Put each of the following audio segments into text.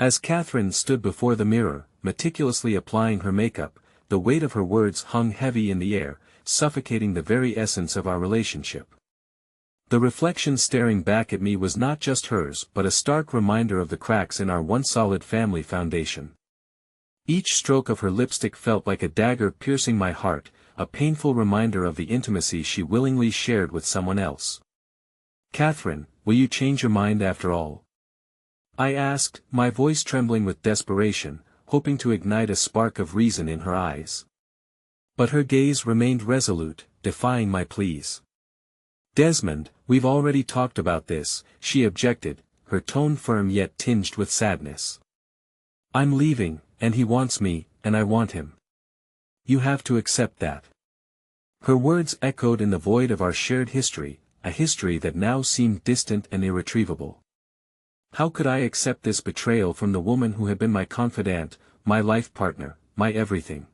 As Catherine stood before the mirror, meticulously applying her makeup, the weight of her words hung heavy in the air, suffocating the very essence of our relationship. The reflection staring back at me was not just hers but a stark reminder of the cracks in our once solid family foundation. Each stroke of her lipstick felt like a dagger piercing my heart, a painful reminder of the intimacy she willingly shared with someone else. "Catherine, will you change your mind after all?" I asked, my voice trembling with desperation, hoping to ignite a spark of reason in her eyes. But her gaze remained resolute, defying my pleas. "Desmond, we've already talked about this," she objected, her tone firm yet tinged with sadness. "I'm leaving, and he wants me, and I want him. You have to accept that." Her words echoed in the void of our shared history, a history that now seemed distant and irretrievable. How could I accept this betrayal from the woman who had been my confidant, my life partner, my everything?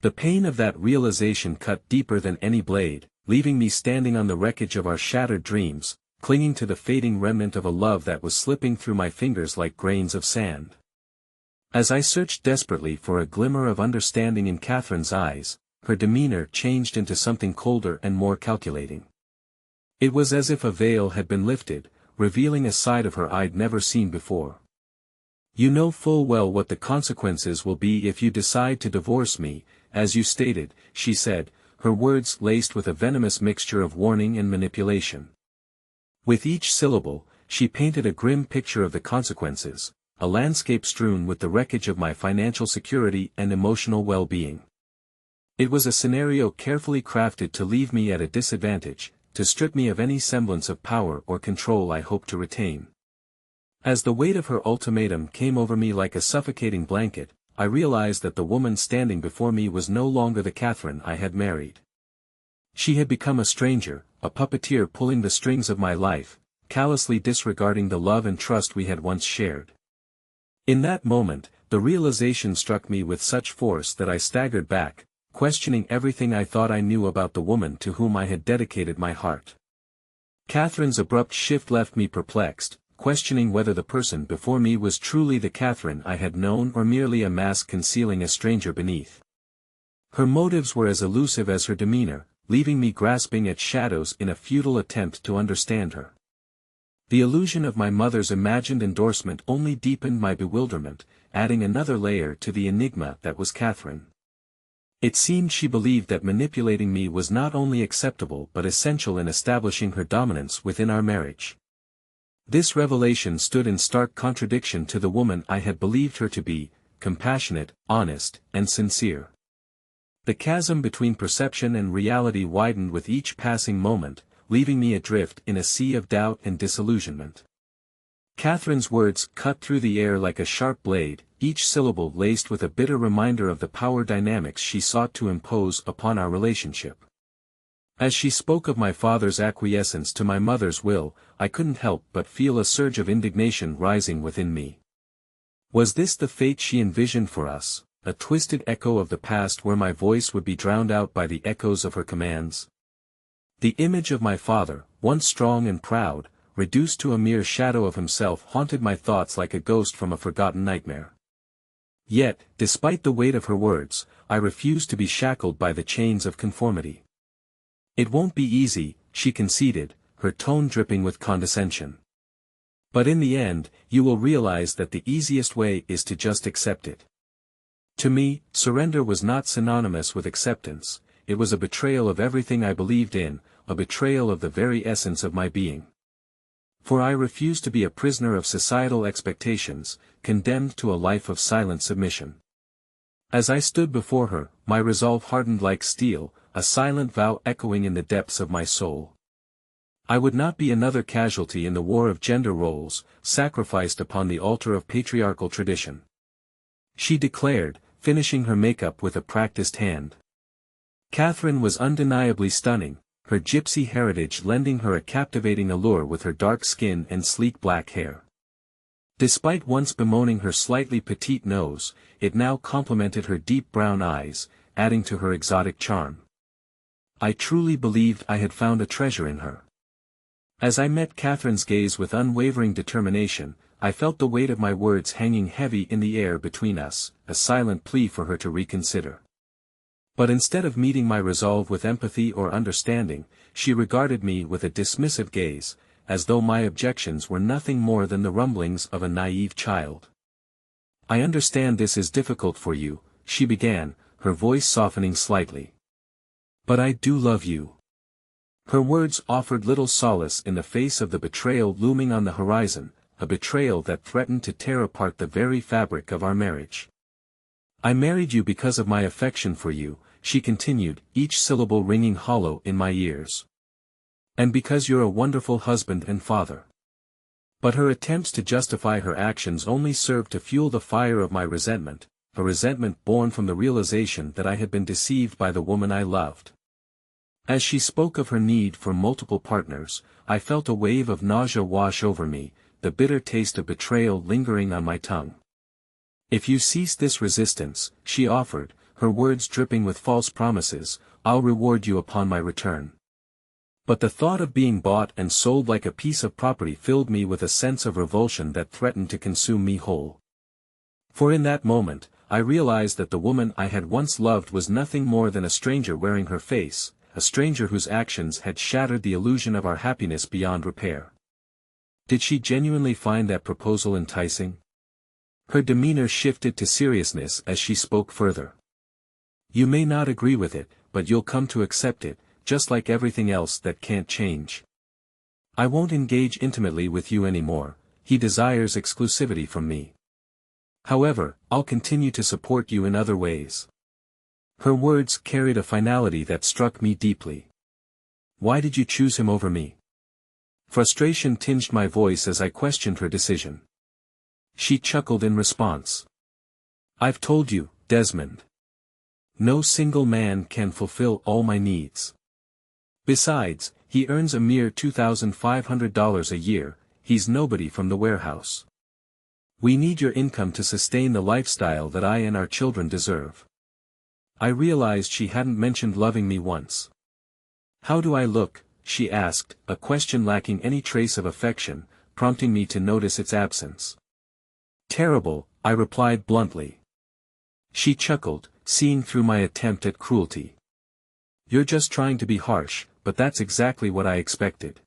The pain of that realization cut deeper than any blade, leaving me standing on the wreckage of our shattered dreams, clinging to the fading remnant of a love that was slipping through my fingers like grains of sand. As I searched desperately for a glimmer of understanding in Catherine's eyes, her demeanor changed into something colder and more calculating. It was as if a veil had been lifted, revealing a side of her I'd never seen before. "You know full well what the consequences will be if you decide to divorce me, as you stated," she said, her words laced with a venomous mixture of warning and manipulation. With each syllable, she painted a grim picture of the consequences, a landscape strewn with the wreckage of my financial security and emotional well-being. It was a scenario carefully crafted to leave me at a disadvantage, to strip me of any semblance of power or control I hoped to retain. As the weight of her ultimatum came over me like a suffocating blanket, I realized that the woman standing before me was no longer the Catherine I had married. She had become a stranger, a puppeteer pulling the strings of my life, callously disregarding the love and trust we had once shared. In that moment, the realization struck me with such force that I staggered back, questioning everything I thought I knew about the woman to whom I had dedicated my heart. Catherine's abrupt shift left me perplexed, questioning whether the person before me was truly the Catherine I had known or merely a mask concealing a stranger beneath. Her motives were as elusive as her demeanor, leaving me grasping at shadows in a futile attempt to understand her. The illusion of my mother's imagined endorsement only deepened my bewilderment, adding another layer to the enigma that was Catherine. It seemed she believed that manipulating me was not only acceptable but essential in establishing her dominance within our marriage. This revelation stood in stark contradiction to the woman I had believed her to be, compassionate, honest, and sincere. The chasm between perception and reality widened with each passing moment, leaving me adrift in a sea of doubt and disillusionment. Catherine's words cut through the air like a sharp blade, each syllable laced with a bitter reminder of the power dynamics she sought to impose upon our relationship. As she spoke of my father's acquiescence to my mother's will, I couldn't help but feel a surge of indignation rising within me. Was this the fate she envisioned for us, a twisted echo of the past where my voice would be drowned out by the echoes of her commands? The image of my father, once strong and proud, reduced to a mere shadow of himself, haunted my thoughts like a ghost from a forgotten nightmare. Yet, despite the weight of her words, I refused to be shackled by the chains of conformity. "It won't be easy," she conceded, her tone dripping with condescension. "But in the end, you will realize that the easiest way is to just accept it." To me, surrender was not synonymous with acceptance, it was a betrayal of everything I believed in, a betrayal of the very essence of my being. For I refused to be a prisoner of societal expectations, condemned to a life of silent submission. As I stood before her, my resolve hardened like steel, a silent vow echoing in the depths of my soul. I would not be another casualty in the war of gender roles, sacrificed upon the altar of patriarchal tradition. She declared, finishing her makeup with a practiced hand. Catherine was undeniably stunning, her gypsy heritage lending her a captivating allure with her dark skin and sleek black hair. Despite once bemoaning her slightly petite nose, it now complemented her deep brown eyes, adding to her exotic charm. I truly believed I had found a treasure in her. As I met Catherine's gaze with unwavering determination, I felt the weight of my words hanging heavy in the air between us, a silent plea for her to reconsider. But instead of meeting my resolve with empathy or understanding, she regarded me with a dismissive gaze, as though my objections were nothing more than the rumblings of a naive child. "I understand this is difficult for you," she began, her voice softening slightly. "But I do love you." Her words offered little solace in the face of the betrayal looming on the horizon, a betrayal that threatened to tear apart the very fabric of our marriage. "I married you because of my affection for you," she continued, each syllable ringing hollow in my ears. "And because you're a wonderful husband and father." But her attempts to justify her actions only served to fuel the fire of my resentment, a resentment born from the realization that I had been deceived by the woman I loved. As she spoke of her need for multiple partners, I felt a wave of nausea wash over me, the bitter taste of betrayal lingering on my tongue. "If you cease this resistance," she offered, her words dripping with false promises, "I'll reward you upon my return." But the thought of being bought and sold like a piece of property filled me with a sense of revulsion that threatened to consume me whole. For in that moment, I realized that the woman I had once loved was nothing more than a stranger wearing her face, a stranger whose actions had shattered the illusion of our happiness beyond repair. Did she genuinely find that proposal enticing? Her demeanor shifted to seriousness as she spoke further. "You may not agree with it, but you'll come to accept it, just like everything else that can't change. I won't engage intimately with you anymore. He desires exclusivity from me. However, I'll continue to support you in other ways." Her words carried a finality that struck me deeply. "Why did you choose him over me?" Frustration tinged my voice as I questioned her decision. She chuckled in response. "I've told you, Desmond. No single man can fulfill all my needs. Besides, he earns a mere $2,500 a year, he's nobody from the warehouse. We need your income to sustain the lifestyle that I and our children deserve." I realized she hadn't mentioned loving me once. "How do I look?" she asked, a question lacking any trace of affection, prompting me to notice its absence. "Terrible," I replied bluntly. She chuckled, seeing through my attempt at cruelty. "You're just trying to be harsh, but that's exactly what I expected."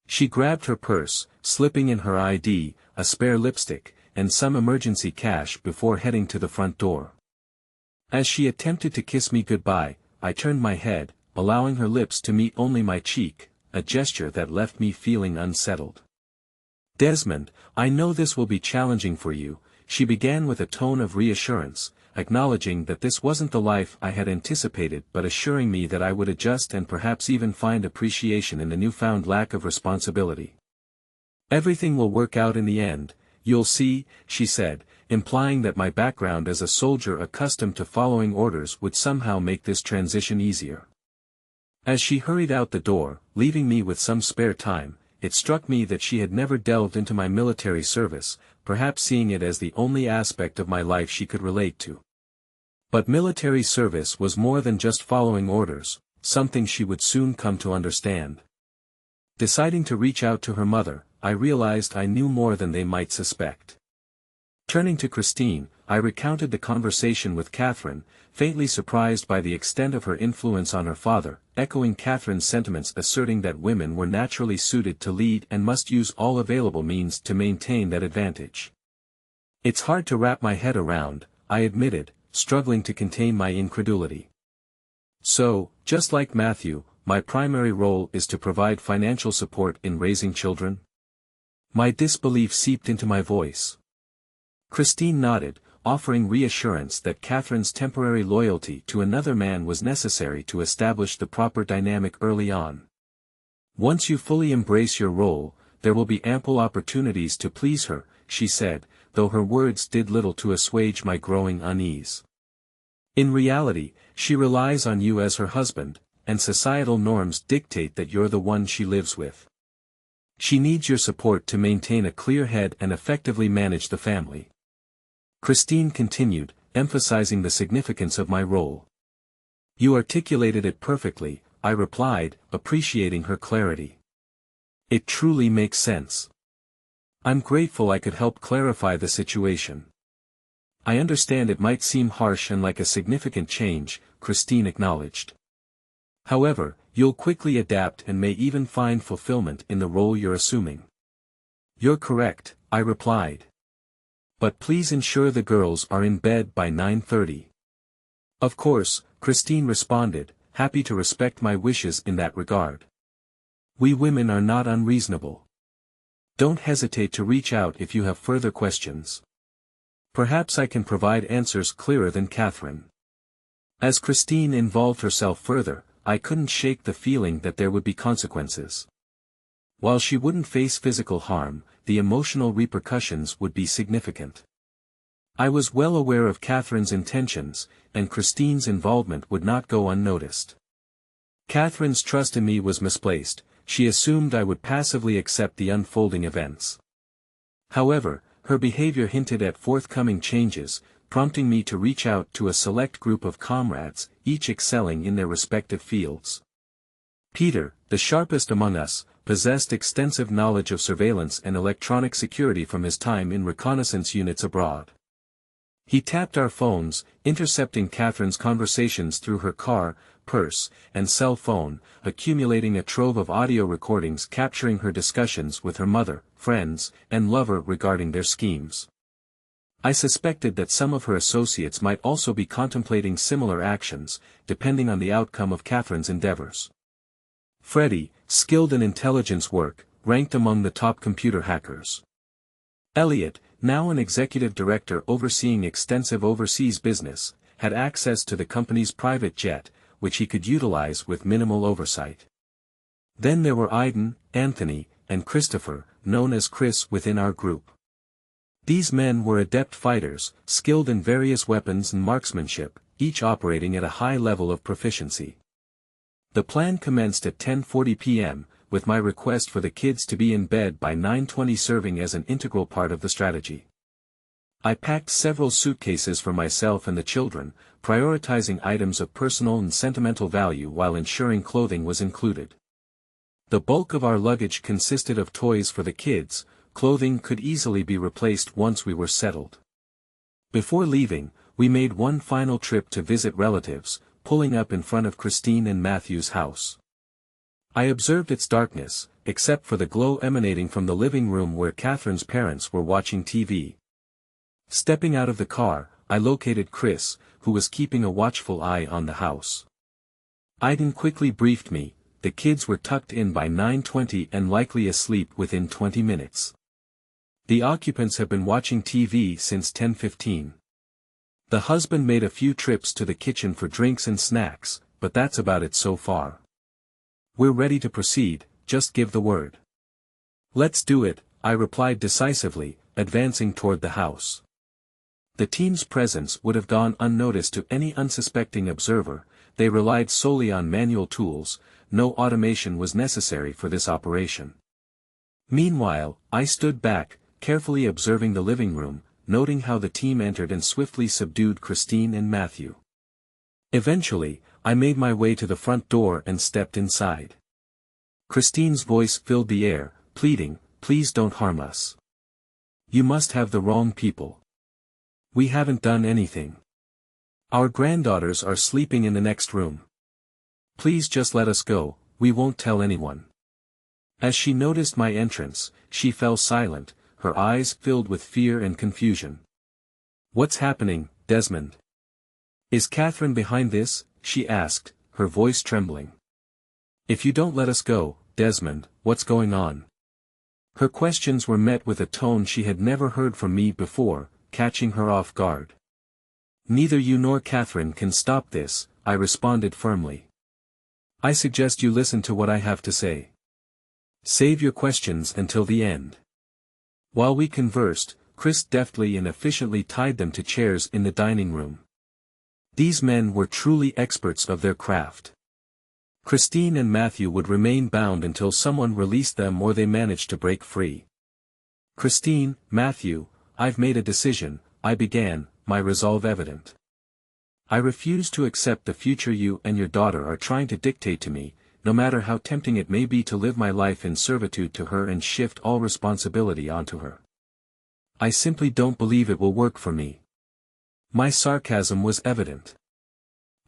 She grabbed her purse, slipping in her ID, a spare lipstick, and some emergency cash before heading to the front door. As she attempted to kiss me goodbye, I turned my head, allowing her lips to meet only my cheek, a gesture that left me feeling unsettled. "Desmond, I know this will be challenging for you," she began with a tone of reassurance, acknowledging that this wasn't the life I had anticipated but assuring me that I would adjust and perhaps even find appreciation in the newfound lack of responsibility. "Everything will work out in the end, you'll see," she said, implying that my background as a soldier accustomed to following orders would somehow make this transition easier. As she hurried out the door, leaving me with some spare time, it struck me that she had never delved into my military service, perhaps seeing it as the only aspect of my life she could relate to. But military service was more than just following orders, something she would soon come to understand. Deciding to reach out to her mother, I realized I knew more than they might suspect. Turning to Christine, I recounted the conversation with Catherine, faintly surprised by the extent of her influence on her father, echoing Catherine's sentiments asserting that women were naturally suited to lead and must use all available means to maintain that advantage. "It's hard to wrap my head around," I admitted, struggling to contain my incredulity. "So, just like Matthew, my primary role is to provide financial support in raising children?" My disbelief seeped into my voice. Christine nodded, offering reassurance that Catherine's temporary loyalty to another man was necessary to establish the proper dynamic early on. "Once you fully embrace your role, there will be ample opportunities to please her," she said, though her words did little to assuage my growing unease. "In reality, she relies on you as her husband, and societal norms dictate that you're the one she lives with. She needs your support to maintain a clear head and effectively manage the family." Christine continued, emphasizing the significance of my role. "You articulated it perfectly," I replied, appreciating her clarity. "It truly makes sense. I'm grateful I could help clarify the situation. I understand it might seem harsh and like a significant change, Christine acknowledged. However, you'll quickly adapt and may even find fulfillment in the role you're assuming. You're correct, I replied. But please ensure the girls are in bed by 9:30. Of course, Christine responded, happy to respect my wishes in that regard. We women are not unreasonable. Don't hesitate to reach out if you have further questions. Perhaps I can provide answers clearer than Catherine. As Christine involved herself further, I couldn't shake the feeling that there would be consequences. While she wouldn't face physical harm, the emotional repercussions would be significant. I was well aware of Catherine's intentions, and Christine's involvement would not go unnoticed. Catherine's trust in me was misplaced. She assumed I would passively accept the unfolding events. However, her behavior hinted at forthcoming changes, prompting me to reach out to a select group of comrades, each excelling in their respective fields. Peter, the sharpest among us, possessed extensive knowledge of surveillance and electronic security from his time in reconnaissance units abroad. He tapped our phones, intercepting Catherine's conversations through her car, purse, and cell phone, accumulating a trove of audio recordings capturing her discussions with her mother, friends, and lover regarding their schemes. I suspected that some of her associates might also be contemplating similar actions, depending on the outcome of Catherine's endeavors. Freddie, skilled in intelligence work, ranked among the top computer hackers. Elliot, now an executive director overseeing extensive overseas business, had access to the company's private jet, which he could utilize with minimal oversight. Then there were Aiden, Anthony, and Christopher, known as Chris within our group. These men were adept fighters, skilled in various weapons and marksmanship, each operating at a high level of proficiency. The plan commenced at 10:40 p.m., with my request for the kids to be in bed by 9:20 serving as an integral part of the strategy. I packed several suitcases for myself and the children, prioritizing items of personal and sentimental value while ensuring clothing was included. The bulk of our luggage consisted of toys for the kids. Clothing could easily be replaced once we were settled. Before leaving, we made one final trip to visit relatives, pulling up in front of Christine and Matthew's house. I observed its darkness, except for the glow emanating from the living room where Catherine's parents were watching TV. Stepping out of the car, I located Chris, who was keeping a watchful eye on the house. Aiden quickly briefed me, the kids were tucked in by 9:20 and likely asleep within 20 minutes. The occupants have been watching TV since 10:15. The husband made a few trips to the kitchen for drinks and snacks, but that's about it so far. We're ready to proceed, just give the word. Let's do it, I replied decisively, advancing toward the house. The team's presence would have gone unnoticed to any unsuspecting observer. They relied solely on manual tools. No automation was necessary for this operation. Meanwhile, I stood back, carefully observing the living room, noting how the team entered and swiftly subdued Christine and Matthew. Eventually, I made my way to the front door and stepped inside. Christine's voice filled the air, pleading, "Please don't harm us. You must have the wrong people. We haven't done anything. Our granddaughters are sleeping in the next room. Please just let us go, we won't tell anyone." As she noticed my entrance, she fell silent, her eyes filled with fear and confusion. "What's happening, Desmond? Is Catherine behind this?" she asked, her voice trembling. "If you don't let us go, Desmond, what's going on?" Her questions were met with a tone she had never heard from me before, catching her off guard. "Neither you nor Catherine can stop this," I responded firmly. "I suggest you listen to what I have to say. Save your questions until the end." While we conversed, Chris deftly and efficiently tied them to chairs in the dining room. These men were truly experts of their craft. Christine and Matthew would remain bound until someone released them or they managed to break free. "Christine, Matthew, I've made a decision," I began, my resolve evident. "I refuse to accept the future you and your daughter are trying to dictate to me. no matter how tempting it may be to live my life in servitude to her and shift all responsibility onto her. I simply don't believe it will work for me." My sarcasm was evident.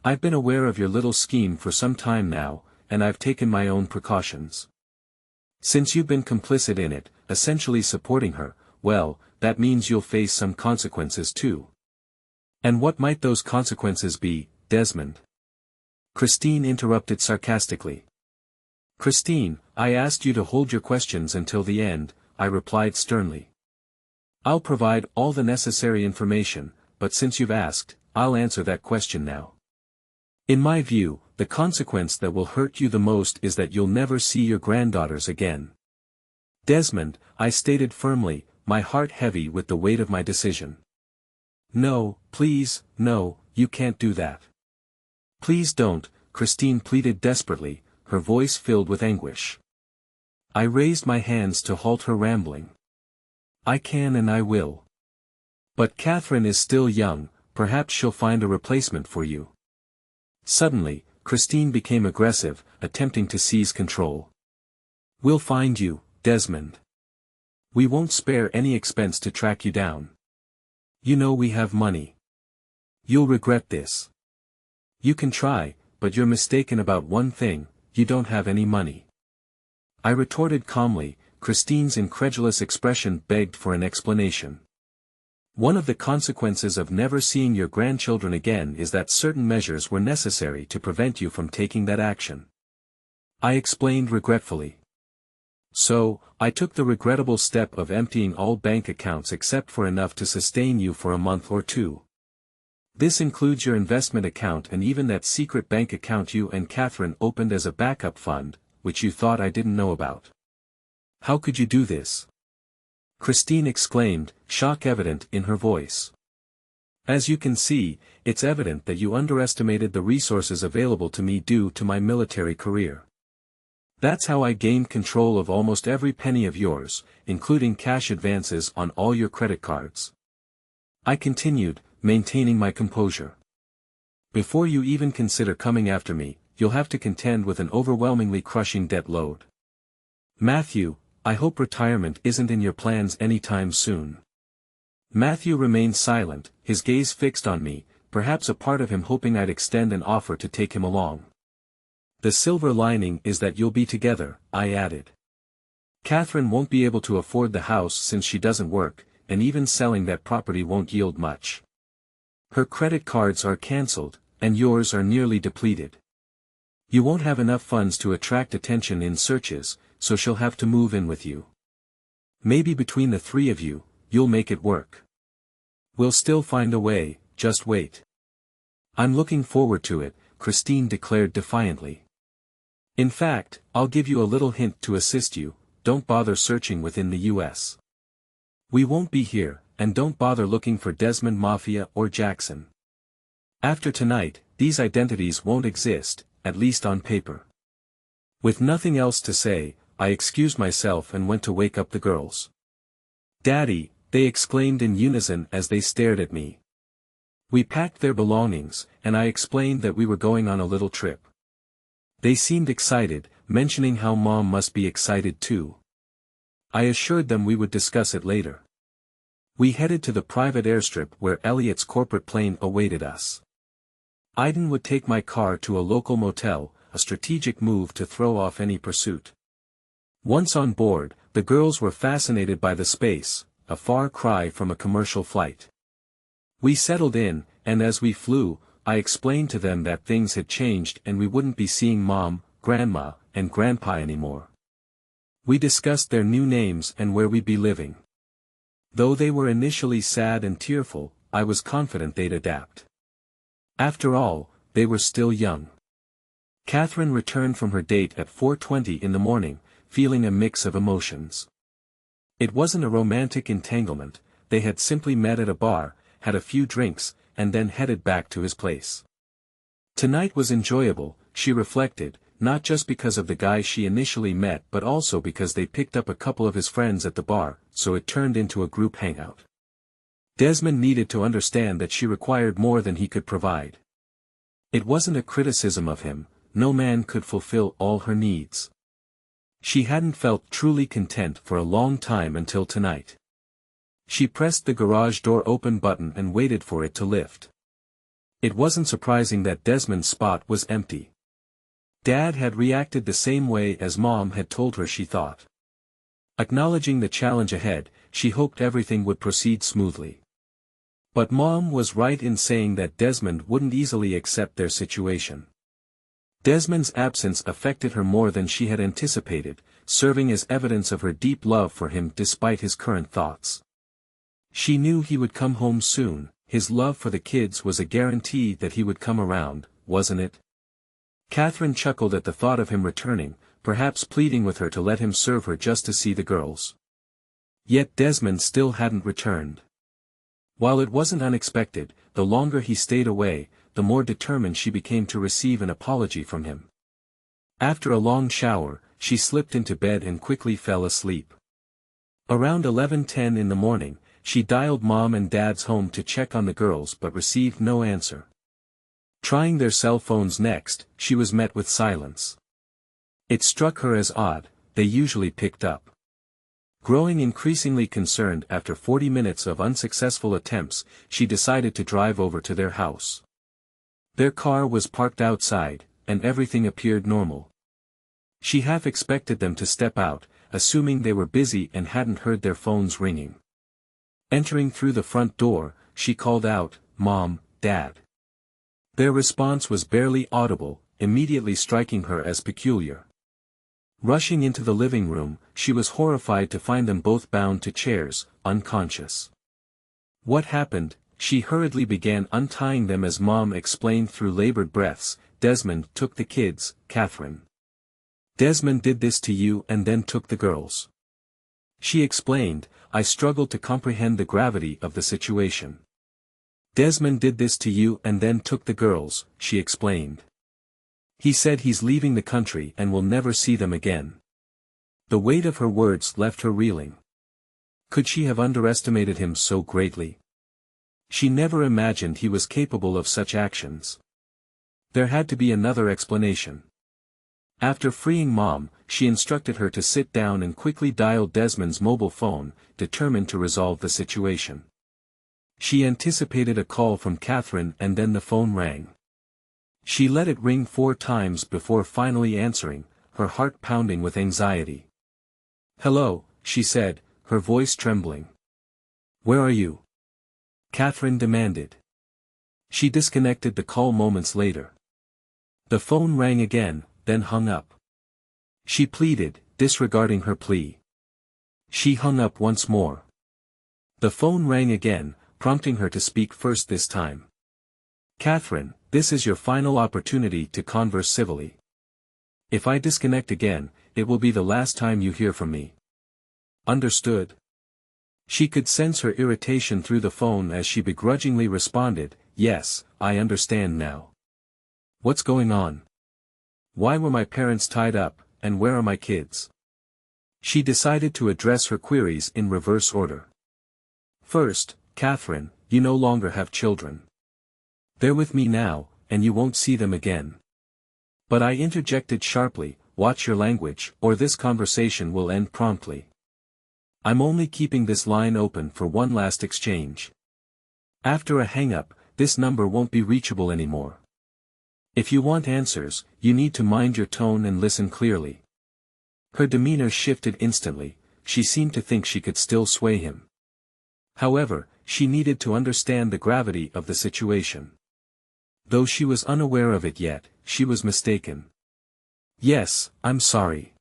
"I've been aware of your little scheme for some time now, and I've taken my own precautions. Since you've been complicit in it, essentially supporting her, well, that means you'll face some consequences too." "And what might those consequences be, Desmond?" Christine interrupted sarcastically. "Christine, I asked you to hold your questions until the end," I replied sternly. "I'll provide all the necessary information, but since you've asked, I'll answer that question now. In my view, the consequence that will hurt you the most is that you'll never see your granddaughters again." "Desmond," I stated firmly, my heart heavy with the weight of my decision. "No, please, no, you can't do that. Please don't," Christine pleaded desperately, her voice filled with anguish. I raised my hands to halt her rambling. "I can and I will. But Catherine is still young, perhaps she'll find a replacement for you." Suddenly, Christine became aggressive, attempting to seize control. "We'll find you, Desmond. We won't spare any expense to track you down. You know we have money. You'll regret this. You can try, but you're mistaken about one thing, you don't have any money." I retorted calmly. Christine's incredulous expression begged for an explanation. "One of the consequences of never seeing your grandchildren again is that certain measures were necessary to prevent you from taking that action." I explained regretfully. "So, I took the regrettable step of emptying all bank accounts except for enough to sustain you for a month or two. This includes your investment account and even that secret bank account you and Catherine opened as a backup fund, which you thought I didn't know about. How could you do this?" Christine exclaimed, shock evident in her voice. "As you can see, it's evident that you underestimated the resources available to me due to my military career. That's how I gained control of almost every penny of yours, including cash advances on all your credit cards." I continued, maintaining my composure. "Before you even consider coming after me, you'll have to contend with an overwhelmingly crushing debt load. Matthew, I hope retirement isn't in your plans anytime soon." Matthew remained silent, his gaze fixed on me, perhaps a part of him hoping I'd extend an offer to take him along. "The silver lining is that you'll be together," I added. "Catherine won't be able to afford the house since she doesn't work, and even selling that property won't yield much. Her credit cards are cancelled, and yours are nearly depleted. You won't have enough funds to attract attention in searches, so she'll have to move in with you. Maybe between the three of you, you'll make it work. We'll still find a way, just wait." "I'm looking forward to it," Christine declared defiantly. "In fact, I'll give you a little hint to assist you, don't bother searching within the US. We won't be here, and don't bother looking for Desmond Mafia or Jackson. After tonight, these identities won't exist, at least on paper." With nothing else to say, I excused myself and went to wake up the girls. "Daddy," they exclaimed in unison as they stared at me. We packed their belongings, and I explained that we were going on a little trip. They seemed excited, mentioning how Mom must be excited too. I assured them we would discuss it later. We headed to the private airstrip where Elliot's corporate plane awaited us. Aiden would take my car to a local motel, a strategic move to throw off any pursuit. Once on board, the girls were fascinated by the space, a far cry from a commercial flight. We settled in, and as we flew, I explained to them that things had changed and we wouldn't be seeing Mom, Grandma, and Grandpa anymore. We discussed their new names and where we'd be living. Though they were initially sad and tearful, I was confident they'd adapt. After all, they were still young. Catherine returned from her date at 4:20 in the morning, feeling a mix of emotions. It wasn't a romantic entanglement, they had simply met at a bar, had a few drinks, and then headed back to his place. Tonight was enjoyable, she reflected, not just because of the guy she initially met but also because they picked up a couple of his friends at the bar, so it turned into a group hangout. Desmond needed to understand that she required more than he could provide. It wasn't a criticism of him, no man could fulfill all her needs. She hadn't felt truly content for a long time until tonight. She pressed the garage door open button and waited for it to lift. It wasn't surprising that Desmond's spot was empty. Dad had reacted the same way as Mom had told her she thought. Acknowledging the challenge ahead, she hoped everything would proceed smoothly. But Mom was right in saying that Desmond wouldn't easily accept their situation. Desmond's absence affected her more than she had anticipated, serving as evidence of her deep love for him despite his current thoughts. She knew he would come home soon. His love for the kids was a guarantee that he would come around, wasn't it? Catherine chuckled at the thought of him returning, perhaps pleading with her to let him serve her just to see the girls. Yet Desmond still hadn't returned. While it wasn't unexpected, the longer he stayed away, the more determined she became to receive an apology from him. After a long shower, she slipped into bed and quickly fell asleep. Around 11:10 in the morning, she dialed Mom and Dad's home to check on the girls but received no answer. Trying their cell phones next, she was met with silence. It struck her as odd, they usually picked up. Growing increasingly concerned after 40 minutes of unsuccessful attempts, she decided to drive over to their house. Their car was parked outside, and everything appeared normal. She half expected them to step out, assuming they were busy and hadn't heard their phones ringing. Entering through the front door, she called out, "Mom, Dad." Their response was barely audible, immediately striking her as peculiar. Rushing into the living room, she was horrified to find them both bound to chairs, unconscious. What happened? She hurriedly began untying them as Mom explained through labored breaths. Desmond took the kids, Catherine. Desmond did this to you and then took the girls. She explained. I struggled to comprehend the gravity of the situation. Desmond did this to you and then took the girls, she explained. He said he's leaving the country and will never see them again. The weight of her words left her reeling. Could she have underestimated him so greatly? She never imagined he was capable of such actions. There had to be another explanation. After freeing Mom, she instructed her to sit down and quickly dialed Desmond's mobile phone, determined to resolve the situation. She anticipated a call from Catherine and then the phone rang. She let it ring 4 times before finally answering, her heart pounding with anxiety. "Hello," she said, her voice trembling. "Where are you?" Catherine demanded. She disconnected the call moments later. The phone rang again, then hung up. She pleaded, disregarding her plea. She hung up once more. The phone rang again, prompting her to speak first this time. "Catherine, this is your final opportunity to converse civilly. If I disconnect again, it will be the last time you hear from me. Understood?" She could sense her irritation through the phone as she begrudgingly responded, "Yes, I understand now. What's going on? Why were my parents tied up, and where are my kids?" She decided to address her queries in reverse order. "First, Catherine, you no longer have children. They're with me now, and you won't see them again." But I interjected sharply, "Watch your language, or this conversation will end promptly. I'm only keeping this line open for one last exchange. After a hang-up, this number won't be reachable anymore. If you want answers, you need to mind your tone and listen clearly." Her demeanor shifted instantly, she seemed to think she could still sway him. However, she needed to understand the gravity of the situation. Though she was unaware of it yet, she was mistaken. "Yes, I'm sorry.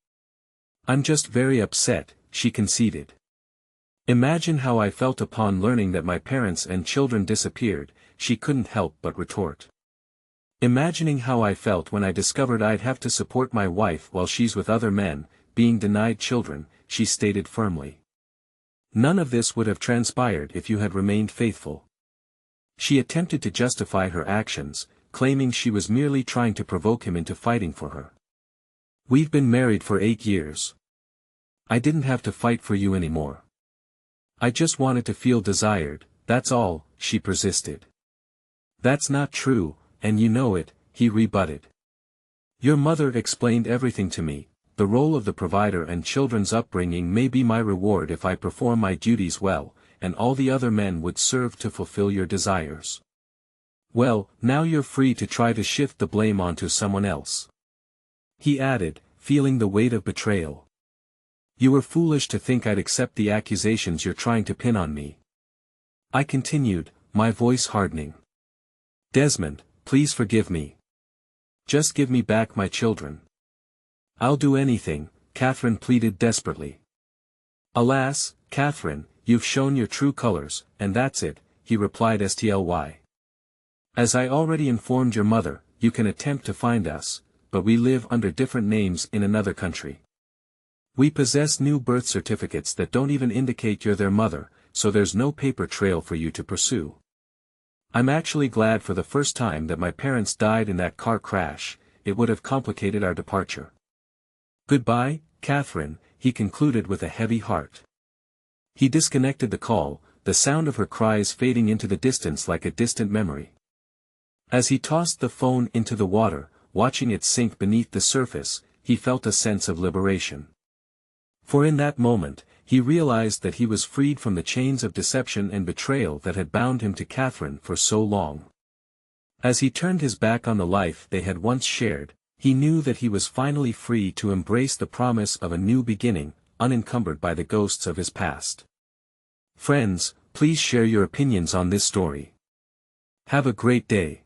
I'm just very upset," she conceded. "Imagine how I felt upon learning that my parents and children disappeared," she couldn't help but retort. "Imagining how I felt when I discovered I'd have to support my wife while she's with other men, being denied children," she stated firmly. "None of this would have transpired if you had remained faithful." She attempted to justify her actions, claiming she was merely trying to provoke him into fighting for her. "We've been married for 8 years. I didn't have to fight for you anymore. I just wanted to feel desired, that's all," she persisted. "That's not true, and you know it," he rebutted. Your mother explained everything to me. The role of the provider and children's upbringing may be my reward if I perform my duties well, and all the other men would serve to fulfill your desires. Well, now you're free to try to shift the blame onto someone else. He added, feeling the weight of betrayal. You were foolish to think I'd accept the accusations you're trying to pin on me. I continued, my voice hardening. Desmond, please forgive me. Just give me back my children. I'll do anything, Catherine pleaded desperately. Alas, Catherine, you've shown your true colors, and that's it, he replied stly. As I already informed your mother, you can attempt to find us, but we live under different names in another country. We possess new birth certificates that don't even indicate you're their mother, so there's no paper trail for you to pursue. I'm actually glad for the first time that my parents died in that car crash. It would have complicated our departure. Goodbye, Catherine, he concluded with a heavy heart. He disconnected the call, the sound of her cries fading into the distance like a distant memory. As he tossed the phone into the water, watching it sink beneath the surface, he felt a sense of liberation. For in that moment, he realized that he was freed from the chains of deception and betrayal that had bound him to Catherine for so long. As he turned his back on the life they had once shared, he knew that he was finally free to embrace the promise of a new beginning, unencumbered by the ghosts of his past. Friends, please share your opinions on this story. Have a great day.